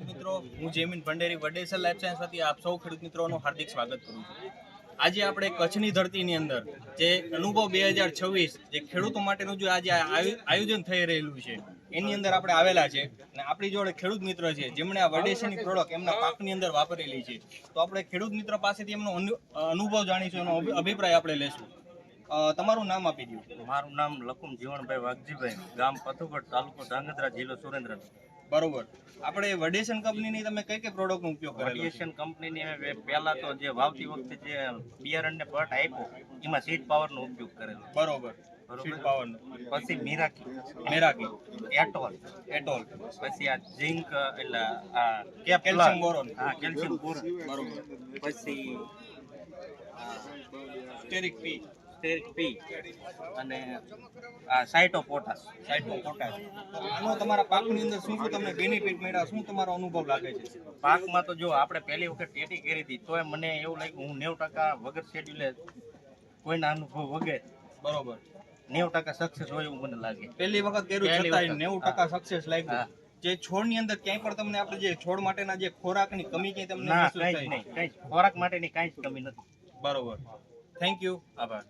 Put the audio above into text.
મિત્રો, હું Jemin Bhanderi વડેસર life science વતી આપ સૌ ખેડૂત મિત્રોનું હાર્દિક સ્વાગત કરું છું. આજે આપણે કચ્છની ધરતીની અંદર જે અનુભવ 2026 જે ખેડૂતો માટેનું જે આજે આયોજન થઈ રહેલું છે એની અંદર આપણે આવેલા છે અને આપણી જોડે ખેડૂત મિત્ર છે જેમણે આ વડેસરની પ્રોડક્ટ એમના પાકની અંદર વાપરેલી છે. તો આપણે ખેડૂત મિત્ર પાસેથી એમનો અનુભવ જાણીશું, એનો અભિપ્રાય આપણે લેશું. તમારું નામ આપી દો. મારું નામ લકુમ જીવણભાઈ વાઘજીભાઈ, ગામ પથુગઢ, તાલુકો ધાંગધ્રા, જિલ્લો સુરેન્દ્રનગર. બરોબર. આપણે વડેસન કંપનીની તમે કઈ કઈ પ્રોડક્ટનો ઉપયોગ કરેલો? વેરિએશન કંપનીની પહેલા તો જે વાવતી વખતે જે બિયારણને પટ આપ્યો એમાં સીડ પાવરનો ઉપયોગ કરેલો. બરોબર. સીડ પાવરનો. પછી મેરાકી, એટોલ, પછી આ ઝિંક એટલે આ કેલ્શિયમ બોરોન. હા, કેલ્શિયમ બોરોન. બરોબર. પછી સ્ટેરિક પી અને આ સાઇટો પોટાશ. આનો તમારા પાકની અંદર શું શું તમને બેનિફિટ મળ્યા, શું તમારો અનુભવ લાગે છે? પાકમાં તો જો આપણે પહેલી વખત ટેટી કરી હતી તોય મને એવું લાગ્યું હું 90% વગર શેડ્યુલે કોઈના અનુભવ વગર બરોબર 90% સક્સેસ હોય એવું મને લાગે. પહેલી વખત કર્યું છતાં 90% સક્સેસ લાગ્યું. જે છોડની અંદર ક્યાંય પણ તમને આપણે જે છોડ માટેના જે ખોરાકની કમી ક્યાંય તમને મહેસૂસ થઈ? કઈ ખોરાક માટેની કાંઈ જ કમી નથી. બરોબર. Thank you. આભાર.